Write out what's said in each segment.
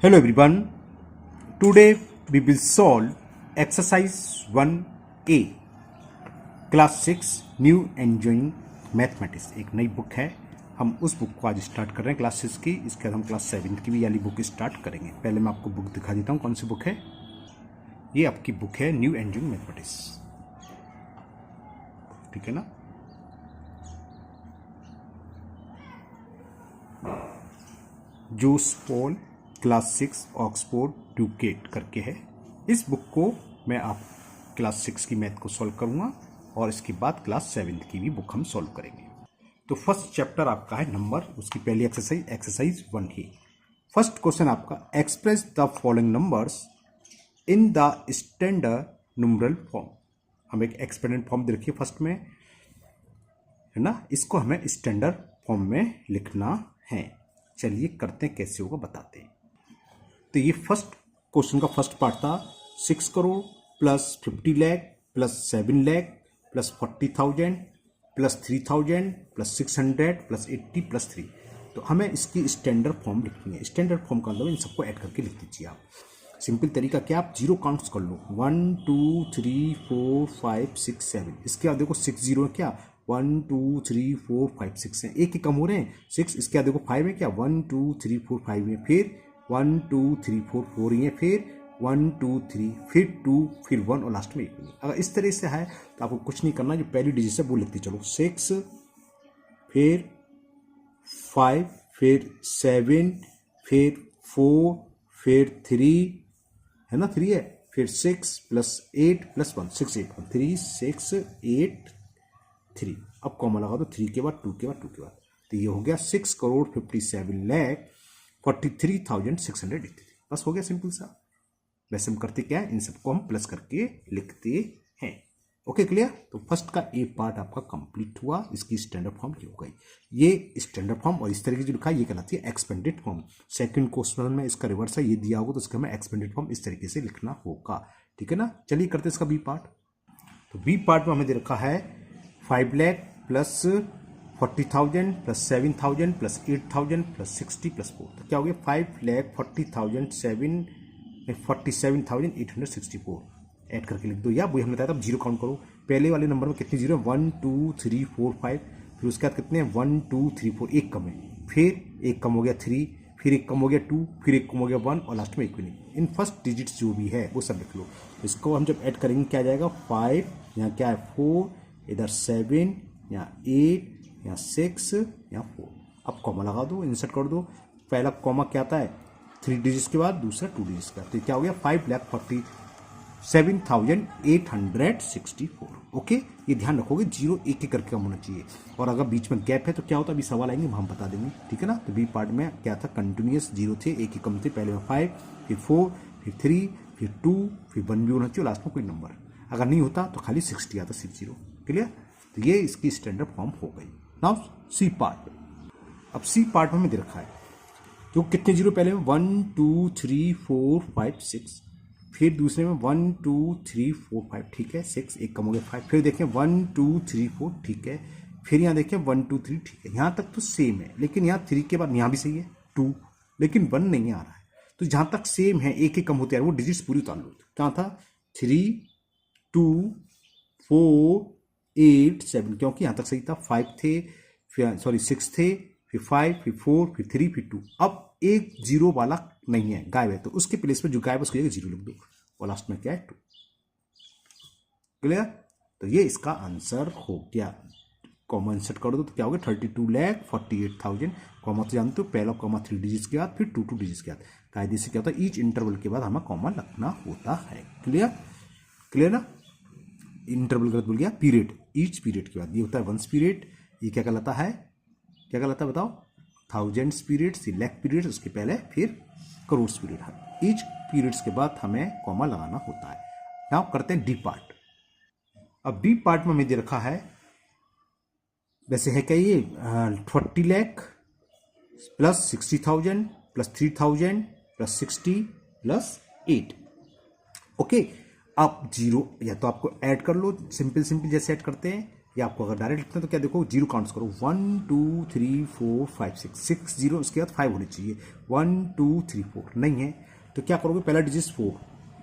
Hello everyone. Today we will solve exercise 1A class 6 new enjoying mathematics. एक नई book है, हम उस बुक को आज स्टार्ट कर रहे हैं क्लास 6 की। इसके बाद हम क्लास 7 की भी वाली बुक स्टार्ट करेंगे। पहले मैं आपको बुक दिखा देता हूँ कौन सी बुक है। ये आपकी बुक है न्यू एंजॉइंग मैथमेटिक्स, ठीक है ना। जोस पॉल क्लास 6 ऑक्सफोर्ड ड्यूकेट करके है। इस बुक को मैं आप क्लास 6 की मैथ को सॉल्व करूंगा और इसके बाद क्लास 7 की भी बुक हम सॉल्व करेंगे। तो फर्स्ट चैप्टर आपका है नंबर, उसकी पहली एक्सरसाइज 1 है। फर्स्ट क्वेश्चन आपका, express the following numbers in the standard numeral form. हम एक एक्सपेरिमेंट फॉर्म दे रखिए फर्स्ट में, है ना। इसको हमें स्टैंडर्ड फॉर्म में लिखना है। चलिए करते हैं, कैसे होगा बताते हैं। तो ये फर्स्ट क्वेश्चन का फर्स्ट पार्ट था, 6 crore plus 50 lakh plus 7 lakh plus 40,000 plus 3,000 plus 600 plus 80 plus 3। तो हमें इसकी स्टैंडर्ड फॉर्म लिखनी है। स्टैंडर्ड फॉर्म का मतलब इन सबको ऐड करके लिख दीजिए आप। सिंपल तरीका क्या, आप जीरो काउंट्स कर लो, 1 2 3 4 5 6 7। इसके बाद देखो 6 जीरो है क्या, 1 2 3 4 5 6 है, एक ही कम हो रहे हैं 6। इसके बाद देखो 5 है क्या, 1 2 3 4 5 है, फिर 1 2 3 4 4 ही है, फिर 1 2 3, फिर 2, फिर 1 और लास्ट में 1 नहीं। अगर इस तरह से है तो आपको कुछ नहीं करना, जो पहली डिजिट है वो लिखते चलो, 6 फिर 5 फिर 7 फिर 4 फिर 3, है ना, 3 है, फिर 6 प्लस 8 प्लस 1, 6 8 1 3 6 8 3। अब कॉमा लगा दो, 3 के बाद 2 के बाद 2 के बाद। तो ये हो गया 6 करोड़ 57 लाख 43,683। बस हो गया सिंपल सा। वैसे हम करते क्या है, इन सबको हम प्लस करके लिखते हैं। Okay clear. तो फर्स्ट का ए पार्ट आपका कंप्लीट हुआ। इसकी स्टैंडर्ड फॉर्म ये हो गई, ये स्टैंडर्ड फॉर्म। और इस तरीके जो लिखा है ये कहलाती है एक्सपेंडेड फॉर्म। सेकंड क्वेश्चन में इसका रिवर्स है, ये दिया होगा तो इसका हमें एक्सपेंडेड फॉर्म इस तरीके से लिखना होगा, ठीक है ना। चलिए करते हैं इसका बी पार्ट। तो बी पार्ट में हमें दे रखा है 5 lakh plus 40,000 plus 7,000 plus 8,000 plus 60 plus 4। तो क्या हो गया, 5,40,747,864 ऐड करके लिख दो, या वही हमने बताया था जीरो काउंट करो। पहले वाले नंबर में कितने जीरो है, 1 2 3 4 5, फिर उसके बाद कितने हैं 1 2 3 4, एक कम है, फिर एक कम हो गया 3, फिर एक कम हो गया 2, फिर एक कम हो गया 1 और लास्ट में एक भी नहीं। इन फर्स्ट डिजिट्स जो भी है वो सब लिख लो। इसको हम जब ऐड करेंगे क्या आ जाएगा, 5, यहाँ क्या है 4, इधर 7, यहाँ 8, यहाँ 6, यहाँ 4। अब कॉमा लगा दो, इंसर्ट कर दो। पहला कॉमा क्या आता है 3 डिजिट्स के बाद, दूसरा 2 डिजिट्स के बाद। तो क्या हो गया 5,47,864। ओके, ये ध्यान रखोगे, जीरो एक एक करके कम होना चाहिए। और अगर बीच में गैप है तो क्या होता है, अभी सवाल आएंगे हम बता देंगे, ठीक है ना। तो बी पार्ट में क्या था, कंटिन्यूस जीरो थे, एक ही कम थे। पहले में 5, फिर 4, फिर 3, फिर 2, फिर 1 भी होना चाहिए, लास्ट में कोई नंबर। अगर नहीं होता तो खाली 60 आता, 60। क्लियर। तो ये इसकी स्टैंडर्ड फॉर्म हो गई। Now C part. अब सी पार्ट में हमें दे रखा है तो कितने जीरो, पहले में 1 2 3 4 5 6, फिर दूसरे में 1 2 3 4 5, ठीक है, 6 एक कम हो गया 5, फिर देखें 1 2 3 4, ठीक है, फिर यहाँ देखें 1 2 3, ठीक है। यहाँ तक तो सेम है, लेकिन यहाँ 3 के बाद यहाँ भी सही है 2, लेकिन 1 नहीं आ रहा है। तो जहाँ तक सेम है, एक एक कम होते हैं, वो डिजिट्स पूरी उतार लो। क्या था 3 2 4 8 7, क्योंकि यहाँ तक सही था। 5 थे, फिर 6 थे, फिर 5, फिर 4, फिर 3, फिर 2। अब एक जीरो वाला नहीं है, गायब है, तो उसके प्लेस पे जो गायब है उसकी जगह जीरो लिख दो, और लास्ट में क्या है 2। क्लियर। तो ये इसका आंसर हो गया। कॉमा इंसर्ट कर दो तो क्या हो गया 32,48,000। कॉमा तो जानते हो, पहला कॉमा 3 डिजिट्स के बाद, फिर 2 2 डिजिट्स के बाद। कायदे से क्या होता है, ईच इंटरवल के बाद हमें कॉमा लगना होता है। क्लियर। क्लियर ना। इंटरवल गलत बोल गया, पीरियड, ईच पीरियड के बाद ये होता है 1 पीरियड। ये क्या कहलाता है, क्या कहलाता है बताओ, 1000 पीरियड्स, लाख पीरियड्स, उसके पहले फिर करोड़ पीरियड। ईच पीरियड्स के बाद हमें कॉमा लगाना होता है। नाउ करते हैं डी पार्ट। अब डी पार्ट में हमें दे रखा है, वैसे है क्या ये 40 lakh plus 60,000 plus 3,000 plus 60 plus 8। Okay, अब जीरो या तो आपको ऐड कर लो, सिंपल जैसे ऐड करते हैं, या आपको अगर डायरेक्ट लिखना है तो क्या देखो, जीरो काउंट्स करो, 1 2 3 4 5 6, 6 जीरो, उसके बाद 5 होनी चाहिए, 1 2 3 4 नहीं है तो क्या करोगे, पहला डिजिट 4,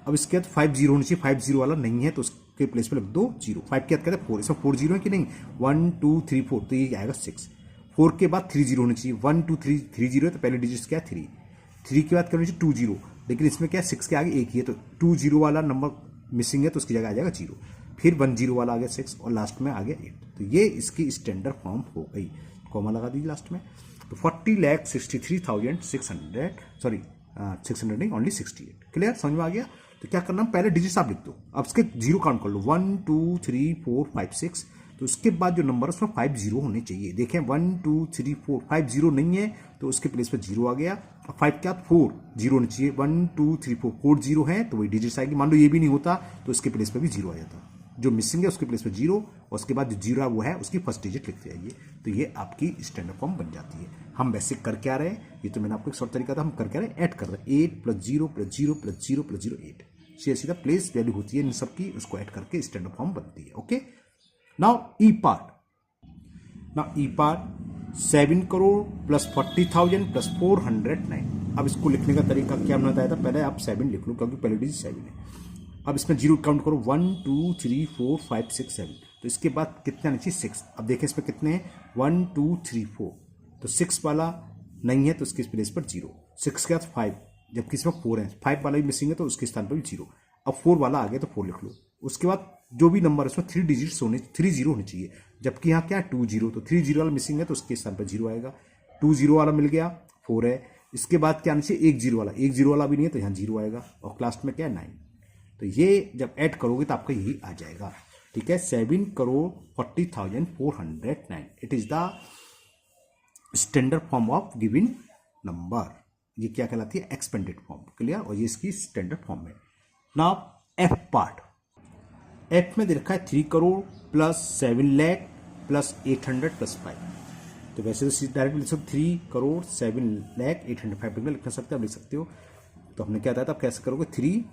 अब इसके बाद 5 जीरो होनी चाहिए, 5 जीरो वाला नहीं है तो उसके प्लेस पे लिख दो जीरो, 5 के बाद कहते हैं 4, इसमें 4 जीरो है कि नहीं, 1 2 3 4 तो ये आएगा 6, 4 के बाद 3 जीरो होनी चाहिए, 1 2 3 3 जीरो है तो पहले डिजिट क्या है 3, 3 के बाद क्या होनी चाहिए 2 जीरो, लेकिन इसमें क्या है 6 के आगे एक ही है तो 2 जीरो वाला नंबर मिसिंग है तो उसकी जगह आ जाएगा जीरो, फिर 1 जीरो वाला आ गया 6 और लास्ट में आ गया 8, तो ये इसकी स्टैंडर्ड फॉर्म हो गई, कॉमा लगा दीजिए लास्ट में। तो 40,63,600 सॉरी 600 नहीं ओनली 68, क्लियर, समझ में आ गया। तो क्या करना, पहले डिजिट्स आप लिख दो, अब इसके जीरो काउंट कर लो, 1 2 3 4 5 6, तो उसके बाद जो नंबर है उसमें 5 जीरो होने चाहिए, देखें 1 2 3 4 5 जीरो नहीं है तो उसके प्लेस पे जीरो आ गया, और 5 क्या 4 जीरो होने चाहिए, 1 2 3 4 4 जीरो है तो वही डिजिट्स आएगी, मान लो ये भी नहीं होता तो उसके प्लेस पे भी जीरो आ जाता, जो मिसिंग है उसके प्लेस पे जीरो और उसके बाद जो जीरो है वो है उसकी फर्स्ट डिजिट लिखते जाइए, तो ये आपकी स्टैंडर्ड फॉर्म बन जाती है। हम वैसे कर क्या रहे हैं, ये तो मैंने आपको एक शॉर्ट तरीका था, हम कर क्या रहे हैं, ऐड कर रहे हैं, 8 + 0 + 0 + 0 + 0 8, सीधा प्लेस वैल्यू होती है इन सब की, उसको ऐड करके स्टैंडर्ड फॉर्म बनती है। ओके, नाउ ई पार्ट, 7 करोड़ + 40,000 + 409, अब इसको लिखने का तरीका क्या हमने बताया था, पहले आप 7 लिख लो क्योंकि पहले डिजिट 7 है, अब इसमें जीरो काउंट करो, 1 2 3 4 5 6 7, तो इसके बाद कितने आने चाहिए 6, अब देखें इसमें कितने हैं 1 2 3 4, तो 6 वाला नहीं है तो उसके प्लेस पर जीरो, 6 के बाद 5, जबकि इसमें 4 है, 5 वाला भी मिसिंग है तो उसके स्थान पर भी जीरो, अब 4 वाला आ गया तो 4 लिख लो, उसके बाद जो भी नंबर है उसमें 3 डिजिट्स होने, 3 जीरो होने चाहिए, जबकि यहाँ क्या है 2 जीरो, तो 3 जीरो वाला मिसिंग है तो उसके स्थान पर जीरो आएगा, 2 जीरो वाला मिल गया 4 है, इसके बाद क्या आना चाहिए 1 जीरो वाला, 1 जीरो वाला भी नहीं है तो यहाँ जीरो आएगा, और लास्ट में क्या है 9, तो ये जब ऐड करोगे तो आपका यही आ जाएगा, ठीक है, 7,40,409, it is the standard form of given number, ये क्या कहलाती है एक्सपेंडेड फॉर्म, क्लियर, और ये इसकी स्टैंडर्ड फॉर्म है। नाउ एफ पार्ट, एफ में दे रखा है 3 करोड़ + 7 लाख + 800 + 5, तो वैसे तो डायरेक्ट लिख सकते 3 करोड़ 7 लाख 805 लिख सकते हो, आप लिख सकते हो, तो हमने क्या बताया था, आप कैसे करोगे 3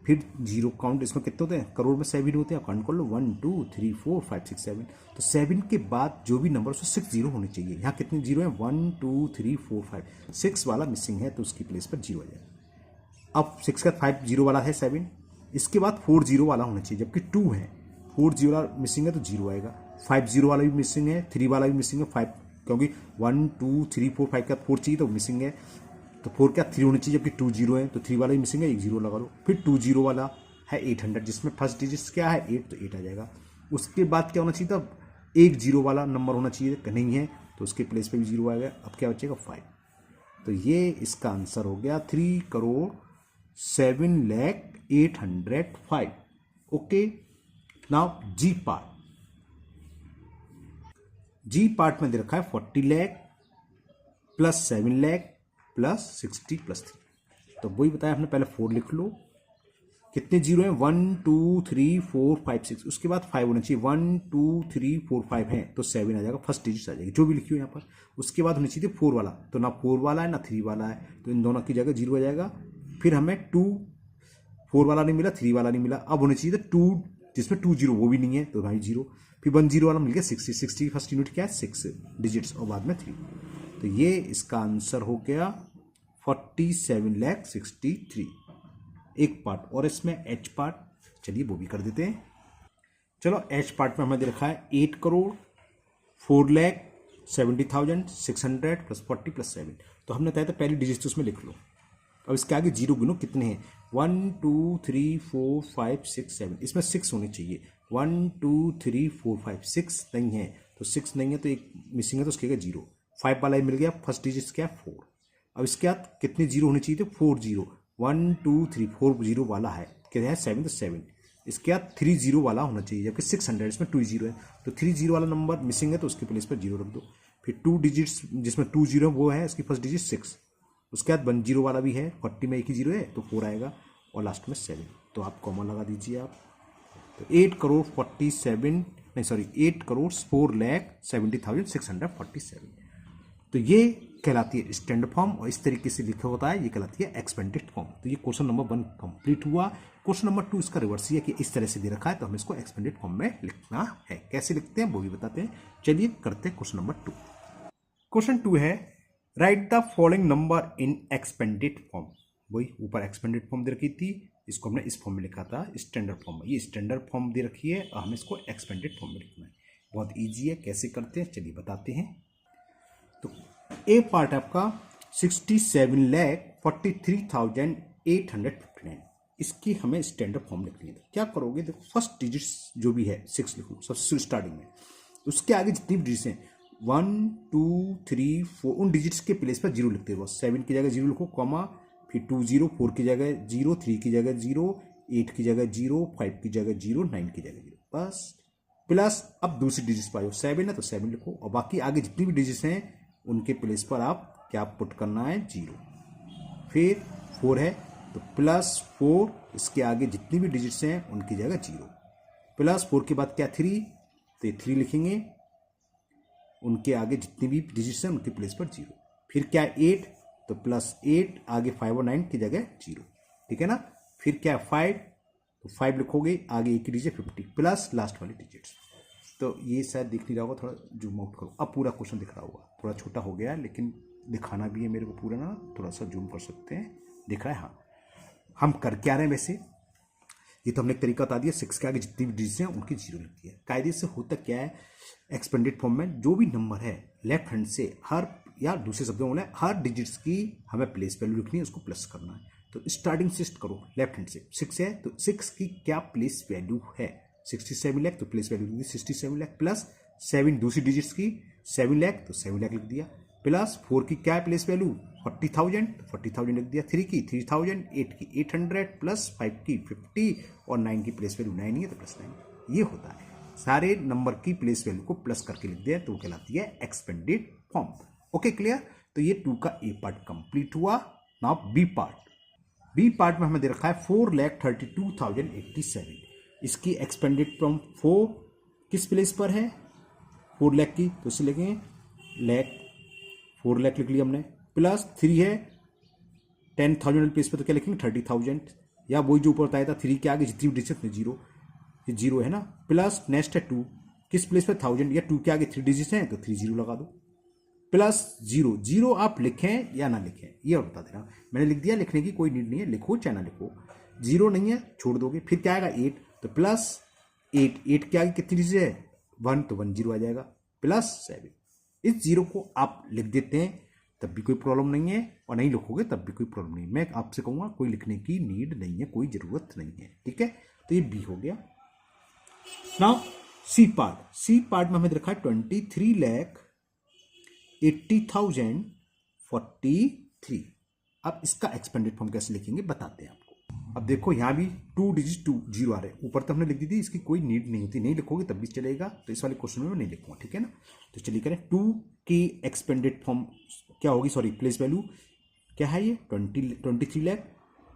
फिर जीरो काउंट, इसमें कितने होते हैं करोड़ में 7 होते हैं, काउंट कर लो 1 2 3 4 5 6 7, तो 7 के बाद जो भी नंबर उसमें 6 जीरो होने चाहिए, यहाँ कितने जीरो हैं 1 2 3 4 5, 6 वाला मिसिंग है तो उसकी प्लेस पर जीरो आ जाएगा, अब 6 का 5 जीरो वाला है 7, इसके बाद 4 जीरो वाला होना चाहिए, जबकि 2 है, 4 जीरो वाला मिसिंग है तो जीरो आएगा, 5 जीरो वाला भी मिसिंग है, 3 वाला भी मिसिंग है, 5 क्योंकि 1 2 3 4 5 का 4 चाहिए तो मिसिंग है, तो 4 क्या 3 होनी चाहिए, जबकि 2 जीरो है तो 3 वाला ही मिसिंग है, 1 जीरो लगा लो, फिर 2 जीरो वाला है 800 जिसमें फर्स्ट डिजिट क्या है 8 तो 8 आ जाएगा, उसके बाद क्या होना चाहिए था 1 जीरो वाला नंबर होना चाहिए, नहीं है तो उसके प्लेस पे भी जीरो आ गया, अब क्या बचेगा 5, तो ये इसका आंसर हो गया 3 करोड़ 7 लाख 805। ओके, नाउ जी पार्ट, जी पार्ट में दे रखा है 40 लाख + 7 लाख + 60 + 3, तो वही बताया हमने, पहले 4 लिख लो, कितने जीरो हैं 1 2 3 4 5 6, उसके बाद 5 होना चाहिए, 1 2 3 4 5 है तो 7 आ जाएगा, फर्स्ट डिजिट आ जाएगी जो भी लिखी हो यहाँ पर, उसके बाद होनी चाहिए 4 वाला, तो ना 4 वाला है ना 3 वाला है, तो इन दोनों की जगह जीरो आ जाएगा, फिर हमें 4 वाला नहीं मिला 3 वाला नहीं मिला, अब होना चाहिए था 2 जिसमें 2 जीरो वो भी नहीं है तो भाई जीरो, फिर 1 जीरो वाला मिल गया 60, 60 की फर्स्ट यूनिट क्या है 6 डिजिट्स और बाद में 3, तो ये इसका आंसर हो गया 47,63,। एक पार्ट और इसमें एच पार्ट, चलिए वो भी कर देते हैं, चलो एच पार्ट में हमें दे रखा है 8 करोड़ 4,70,600 + 40 + 7, तो हमने बताया था पहली डिजिट उसमें लिख लो, अब इसके आगे जीरो गिनो कितने हैं 1 2 3 4 5 6 7, इसमें 6 होने चाहिए, 1 2 3 4 5 6 नहीं है तो 6 नहीं है तो एक मिसिंग है तो उसके जीरो, 5 वाला ही मिल गया, फर्स्ट डिजिट क्या है 4, अब इसके बाद कितने जीरो होने चाहिए थे 4 जीरो, 1 2 3 4 जीरो वाला है, कितने हैं 7 तो 7, इसके बाद 3 जीरो वाला होना चाहिए, जबकि 600 इसमें 2 जीरो है तो 3 जीरो वाला नंबर मिसिंग है तो उसके प्लेस पर जीरो रख दो, फिर 2 डिजिट्स जिसमें 2 जीरो है वो है इसकी फर्स्ट डिजिट 6, उसके बाद 1 जीरो वाला भी है, 40 में एक ही जीरो है तो 4 आएगा, और लास्ट में 7, तो आप कॉमन लगा दीजिए आप, तो 8 करोड़ 4,70,647, तो ये कहलाती है स्टैंडर्ड फॉर्म, और इस तरीके से लिखा होता है ये कहलाती है एक्सपेंडेड फॉर्म। तो ये क्वेश्चन नंबर 1 कंप्लीट हुआ। क्वेश्चन नंबर 2 इसका रिवर्स ही है कि इस तरह से दे रखा है तो हमें इसको एक्सपेंडेड फॉर्म में लिखना है। कैसे लिखते हैं वो भी बताते हैं। चलिए करते हैं क्वेश्चन नंबर 2। क्वेश्चन 2 है right the following number in expanded form. वही ऊपर एक्सपेंडेड फॉर्म दे रखी थी, इसको हमने इस फॉर्म में लिखा था स्टैंडर्ड फॉर्म में। ये स्टैंडर्ड फॉर्म दे रखी है और हमें इसको एक्सपेंडेड फॉर्म में लिखना है। बहुत ईजी है, कैसे करते हैं चलिए बताते हैं। तो ए पार्ट आपका 67,43,859, इसकी हमें स्टैंडर्ड फॉर्म लिखनी है। तो क्या करोगे, देखो फर्स्ट डिजिट्स जो भी है 6 लिख लो सबसे स्टार्टिंग में, उसके आगे जितनी भी डिजिट्स हैं 1 2 3 4 उन डिजिट्स के प्लेस पर 0 लिखते हो। 7 की जगह 0 लिखो कॉमा, फिर 2 0, 4 की जगह 0, 3 की जगह 0, 8 की जगह 0, 5 की जगह 0, 9 की जगह 0, बस। प्लस अब दूसरी डिजिट्स पाओ 7 है तो 7 लिखो, और बाकी आगे जितनी भी डिजिट्स हैं उनके प्लेस पर आप क्या पुट करना है 0। फिर 4 है तो +4, इसके आगे जितनी भी डिजिट्स हैं उनकी जगह 0। +4 के बाद क्या 3, तो ये 3 लिखेंगे, उनके आगे जितनी भी डिजिट्स हैं उनके प्लेस पर 0। फिर क्या 8, तो +8 आगे 5 और 9 की जगह 0, ठीक है ना। फिर क्या 5, तो 5 लिखोगे, आगे एक ही डिजिट 50 प्लस लास्ट वाली डिजिट्स। तो ये शायद दिख नहीं रहा होगा, थोड़ा जूम आउट करो, अब पूरा क्वेश्चन दिख रहा होगा। थोड़ा छोटा हो गया है लेकिन दिखाना भी है मेरे को पूरा ना, थोड़ा सा जूम कर सकते हैं, दिख रहा है। हाँ, हम कर क्या रहे हैं वैसे, ये तो हमने एक तरीका बता दिया। 6 के आगे जितनी भी डिजिट्स हैं उनकी 0 लिखती है। कायदे से होता क्या है एक्सपेंडेड फॉर्म में, जो भी नंबर है लेफ्ट हैंड से हर, या दूसरे शब्दों में हर डिजिट्स की हमें प्लेस वैल्यू लिखनी है, उसको प्लस करना है। तो स्टार्टिंग से करो लेफ्ट हैंड से। 6 है तो 6 की क्या प्लेस वैल्यू है 67 लाख, तो प्लेस वैल्यू लिख दी 67 लाख, प्लस 7 दूसरी डिजिट्स की 7 लाख, तो 7 लाख लिख दिया, प्लस 4 की क्या प्लेस वैल्यू 40,000, तो 40,000 लिख दिया, 3 की 3,000, 8 की 800, प्लस 5 की 50 और 9 की प्लेस वैल्यू 9 ही है तो +9। ये होता है, सारे नंबर की प्लेस वैल्यू को प्लस करके लिख दिया तो कहलाती है एक्सपेंडेड फॉर्म। Okay clear. तो ये 2 का ए पार्ट कंप्लीट हुआ। Now B part. B part में हमें दे रखा है 4,32,087, इसकी एक्सपेंडेड फॉर्म 4 किस प्लेस पर है 4 लाख की, तो इसे लिखेंगे लाख, 4 लाख लिख लिया हमने, प्लस 3 है 10,000 प्लेस पर तो क्या लिखेंगे 30,000, या वही जो ऊपर बताया था 3 के आगे जितनी भी डिजिट में 0, ये 0 है ना, प्लस नेक्स्ट है 2 किस प्लेस पर 1000, या 2 के आगे 3 डिजिट हैं तो 3 0 लगा दो, प्लस 0 0 आप लिखें या ना लिखें ये और बता देना। मैंने लिख दिया, लिखने की कोई नीड नहीं है, लिखो चाहे ना लिखो, 0 नहीं है छोड़ दोगे। फिर क्या आएगा 8, तो प्लस 8 के आगे कितनी डिजिट है 1, तो 1 0 आ जाएगा, प्लस 7। इस 0 को आप लिख देते हैं तब भी कोई प्रॉब्लम नहीं है, और नहीं लिखोगे तब भी कोई प्रॉब्लम नहीं है। मैं आपसे कहूँगा कोई लिखने की नीड नहीं है, कोई ज़रूरत नहीं है, ठीक है। तो ये बी हो गया। Now C part. C part में हमें रखा है 23,80,043। अब इसका एक्सपेंडेड फॉर्म कैसे लिखेंगे बताते हैं आपको। अब देखो यहाँ भी 2 डिजिट 2 0 आ रहे हैं, ऊपर तो हमने लिख दी थी, इसकी कोई नीड नहीं होती, नहीं लिखोगे तब भी चलेगा। तो इस वाले क्वेश्चन में मैं नहीं लिखूंगा, ठीक है ना। तो चलिए करें 2 की एक्सपेंडेड फॉर्म क्या होगी, सॉरी प्लेस वैल्यू क्या है ये 23 लाख,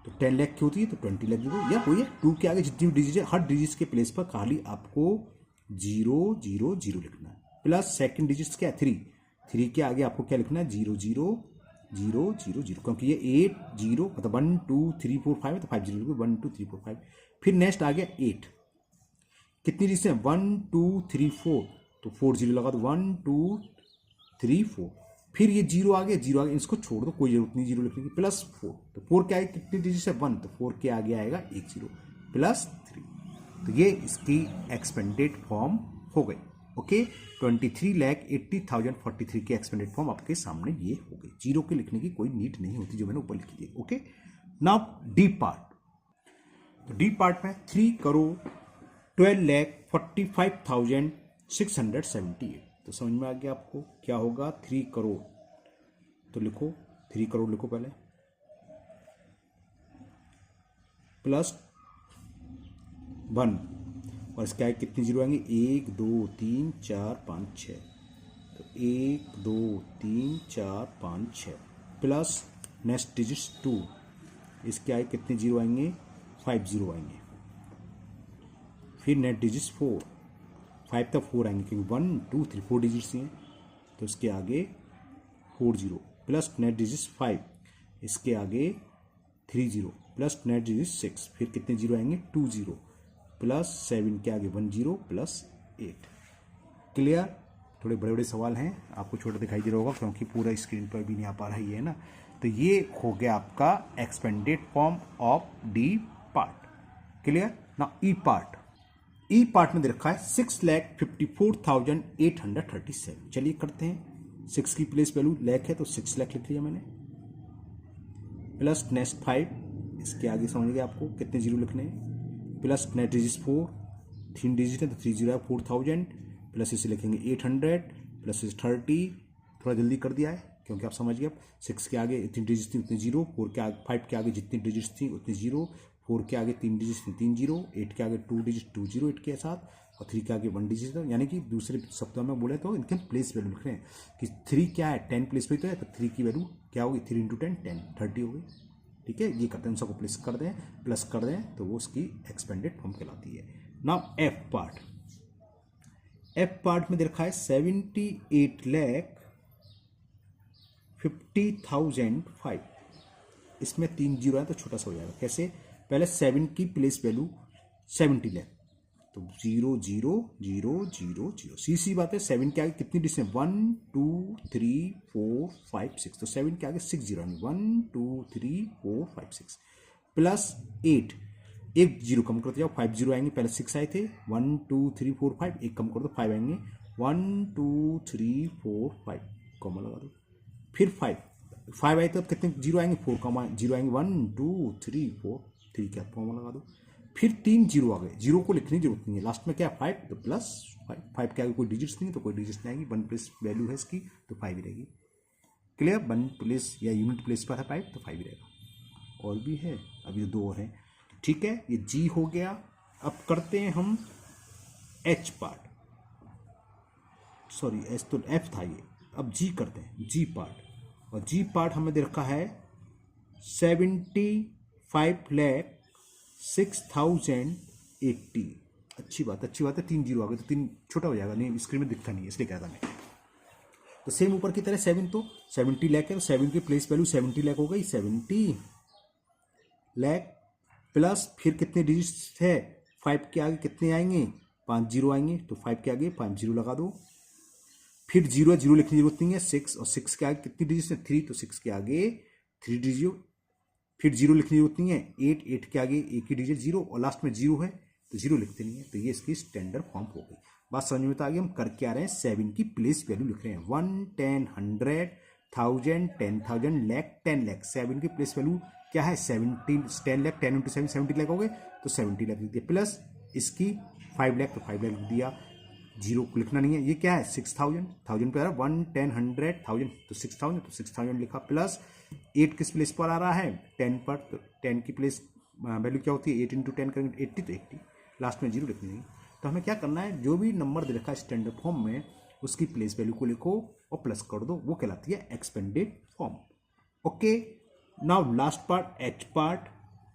तो 10 लाख की होती है तो 20 लाख लिखो, या वही है 2 के आगे जितनी भी डिजिट है हर डिजिट के प्लेस पर खाली आपको 0 0 0 लिखना है, प्लस सेकंड डिजिट्स क्या है 3 के आगे आपको क्या लिखना है 0 0 0 0 0, क्योंकि ये 8 0 मतलब 1 2 3 4 5 तो 5 0 1 2 3 4 5। फिर नेक्स्ट आ गया 8, कितनी डिजिट है 1 2 3 4, तो 4 0 लगा दो 1 2 3 4। फिर ये 0 आ गया, इसको छोड़ दो, कोई जरूरत नहीं 0 लिखने की, प्लस 4, तो 4 के आगे कितनी डिजिट है 1, तो 4 के आगे आएगा 1 0 प्लस 3। तो ये इसकी एक्सपेंडेड फॉर्म हो गई। ओके 23,80,043 की एक्सपेंडेड फॉर्म आपके सामने ये हो गई, 0 के लिखने की कोई नीड नहीं होती जो मैंने ऊपर लिखी थी। Okay now D part. तो डी पार्ट में 3,12,45,678, तो समझ में आ गया आपको क्या होगा 3 करोड़, तो लिखो 3 करोड़ लिखो पहले, प्लस 1, और इसके आगे कितनी 0 आएंगे 1 2 3 4 5 6, तो 1 2 3 4 5 6, प्लस नेक्स्ट डिजिट्स 2, इसके आगे कितने 0 आएंगे 5 0 आएंगे। फिर नेक्स्ट डिजिट्स 4, 5 तक 4 आएंगे क्योंकि 1 2 3 4 डिजिट्स हैं, तो इसके आगे 4 0, प्लस नेट डिजिट 5, इसके आगे 3 जीरो, प्लस नेट डिजिट 6, फिर कितने जीरो आएंगे 2 जीरो, प्लस 7 के आगे 1 जीरो, प्लस 8। क्लियर? थोड़े बड़े बड़े सवाल हैं, आपको छोटा दिखाई दे रहा होगा क्योंकि पूरा स्क्रीन पर भी नहीं आ पा रहा है ना। तो ये हो गया आपका expanded form of D part. Clear? ना ई पार्ट, ई पार्ट में दे रखा है 6,54,837। चलिए करते हैं। 6 की प्लेस वैल्यू लैख है तो 6 लाख लिख लिया मैंने, प्लस नेक्स्ट 5, इसके आगे समझ गए आपको कितने जीरो लिखने हैं, प्लस नेट डिजिट 4, 3 डिजिट है तो 3 जीरो है 4,000, प्लस इसे लिखेंगे 800, प्लस इसे 30, थोड़ा जल्दी कर दिया है क्योंकि आप समझ गए। 6 के आगे 3 डिजिट थी उतनी जीरो, 4 के आगे 5 के आगे जितनी डिजिट थी उतनी जीरो, 4 के आगे 3 डिजिट थी 3 जीरो, 8 के आगे 2 डिजिट 2 जीरो 8 के साथ, और 3 के आगे 1 डिजिट है। यानी कि दूसरे शब्दों में बोले तो इनके प्लेस वैल्यू लिख रहे हैं कि 3 क्या है 10 प्लेस पे तो है, तो 3 की वैल्यू क्या होगी 3 इंटू 10 10 30 हो गई। ठीक है, ये करते हैं, सबको प्लेस कर दें, प्लस कर दें तो वो उसकी एक्सपेंडेड फॉर्म कहलाती है। Now F part, F part में दे रखा है 78,50,005, इसमें 3 जीरो है तो छोटा सा हो जाएगा। कैसे? पहले 7 की प्लेस वैल्यू 70 लाख, तो 0 0 0 0 0, सी बात है। 7 के आगे कितनी डिजिट है 1 2 3 4 5 6, तो 7 के आगे 6 जीरो, 1 2 3 4 5 6, प्लस 8, एक जीरो कम करते जाओ 5 जीरो आएंगे, पहले 6 आए थे 1 2 3 4 5, एक कम कर दो 5 आएंगे 1 2 3 4 5, कॉमा लगा दो, फिर 5 आए तो कितने जीरो आएंगे 4 कॉमा जीरो आएंगे 1 2 3 4 3 क्या कॉमा लगा दो, फिर 3 जीरो आ गए, जीरो को लिखने की जरूरत नहीं है, लास्ट में क्या 5 तो प्लस 5 के आगे कोई डिजिट्स नहीं तो कोई डिजिट्स नहीं आएगी, 1 प्लेस वैल्यू है इसकी तो 5 ही रहेगी। क्लियर? 1 प्लेस या यूनिट प्लेस पर है 5 तो 5 ही रहेगा। और भी है, अभी तो 2 और हैं। ठीक है, ये जी हो गया। अब करते हैं हम एच पार्ट, सॉरी एच तो एफ था ये, अब जी करते हैं जी पार्ट, और जी पार्ट हमें दे रखा है 75,06,080। अच्छी बात है 3 जीरो आ गए तो 3 छोटा हो जाएगा, नहीं स्क्रीन में दिखता नहीं है इसलिए कहता मैं। तो सेम ऊपर की तरह 7 तो 70 लाख है, तो 7 की प्लेस वैल्यू 70 लाख हो गई, 70 लाख, प्लस फिर कितने डिजिट्स है 5 के आगे कितने आएंगे 5 जीरो आएंगे, तो 5 के आगे 5 जीरो लगा दो, फिर जीरो जीरो लिखने की जरूरत नहीं है 6, और 6 के आगे कितनी डिजिट है 3, तो 6 के आगे 3 डिजिट, फिर जीरो लिखने की जरूरत नहीं है 8 के आगे एक ही डिजिट जीरो, और लास्ट में जीरो है तो जीरो लिखते नहीं है, तो ये इसकी स्टैंडर्ड फॉर्म हो गई। बात समझ में तो आ गई। हम कर क्या रहे हैं 7 की प्लेस वैल्यू लिख रहे हैं 1 10 100 1000 10,000 लाख 10 लाख, 7 की प्लेस वैल्यू क्या है 17 10 लाख, 10 इंटू 7 70 लाख हो गए, तो 70 लाख लिख दिया, प्लस इसकी 5 लाख तो 5 लाख लिख दिया, जीरो को लिखना नहीं है। ये क्या है 6,000, 1000 पे आ रहा है 1 10 100 1000 तो 6,000, तो 6,000 लिखा, प्लस 8 किस प्लेस पर आ रहा है 10 पर, तो 10 की प्लेस वैल्यू क्या होती है 8 इंटू 10 करेंगे 80, तो 80, लास्ट में जीरो लिखनी नहीं। तो हमें क्या करना है जो भी नंबर दे रखा है स्टैंडर्ड फॉर्म में उसकी प्लेस वैल्यू को लिखो और प्लस कर दो, वो कहलाती है expanded form. Okay, now last part H part,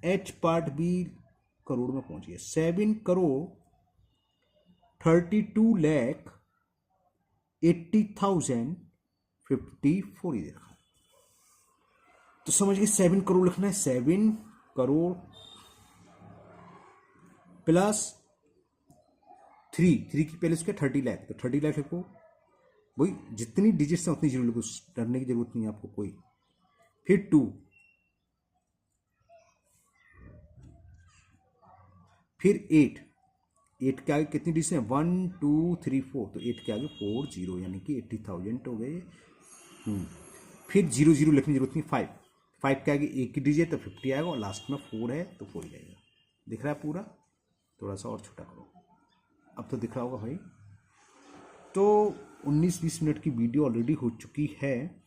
H part भी करोड़ में पहुंच गया 7,32,80,054 ही देखा, तो समझ गए 7 करोड़ लिखना है, 7 करोड़ प्लस 3 की पहले उसके 30 लाख, तो 30 लाख लिखो, वही जितनी डिजिट्स हैं उतनी जीरो लिखो, डरने की जरूरत नहीं है आपको कोई, फिर 2, फिर 8 के आगे कितनी डिजिट है 1 2 3 4, तो 8 के आगे 4 जीरो यानी कि 80,000 हो गए। फिर जीरो जीरो लिखने की जरूरत नहीं, 5 के आगे एक ही डिजिट तो 50 आएगा, और लास्ट में 4 है तो 4 ही रहेगा। दिख रहा है पूरा? थोड़ा सा और छोटा करो, अब तो दिख रहा होगा भाई। तो 19-20 मिनट की वीडियो ऑलरेडी हो चुकी है।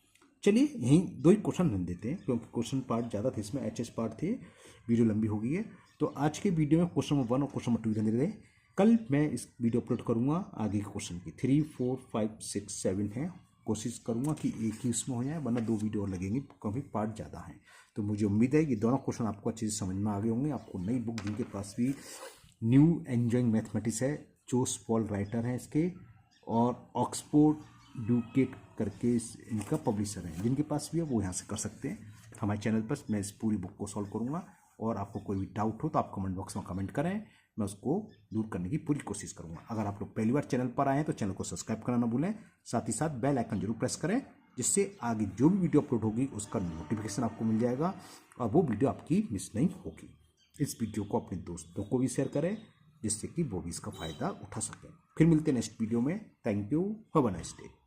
चलिए यहीं 2 ही क्वेश्चन रख देते हैं क्योंकि क्वेश्चन पार्ट ज़्यादा थे इसमें, एच पार्ट थे, वीडियो लंबी हो गई है। तो आज के वीडियो में क्वेश्चन नंबर 1 और क्वेश्चन नंबर 2 रहने रहे। कल मैं इस वीडियो अपलोड करूँगा आगे के क्वेश्चन की, 3 4 5 6 7 है, कोशिश करूँगा कि एक ही उसमें हो जाए, वरना 2 वीडियो और लगेंगी क्योंकि पार्ट ज़्यादा हैं। तो मुझे उम्मीद है कि दोनों क्वेश्चन आपको अच्छे से समझ में आ गए होंगे। आपको नई बुक जिनके पास भी न्यू एंजॉइंग मैथमेटिक्स है, जोस पॉल राइटर हैं इसके, और ऑक्सफोर्ड डुकेट करके इनका पब्लिशर है, जिनके पास भी है वो यहाँ से कर सकते हैं। हमारे चैनल पर मैं इस पूरी बुक को सॉल्व करूँगा, और आपको कोई भी डाउट हो तो आप कमेंट बॉक्स में कमेंट करें, मैं उसको दूर करने की पूरी कोशिश करूँगा। अगर आप लोग पहली बार चैनल पर आए हैं तो चैनल को सब्सक्राइब करना ना भूलें, साथ ही साथ बेल आइकन जरूर प्रेस करें, जिससे आगे जो भी वीडियो अपलोड होगी उसका नोटिफिकेशन आपको मिल जाएगा और वो वीडियो आपकी मिस नहीं होगी। इस वीडियो को अपने दोस्तों को भी शेयर करें, जिससे कि वो भी इसका फ़ायदा उठा सकें। फिर मिलते हैं नेक्स्ट वीडियो में। Thank you, have a nice day.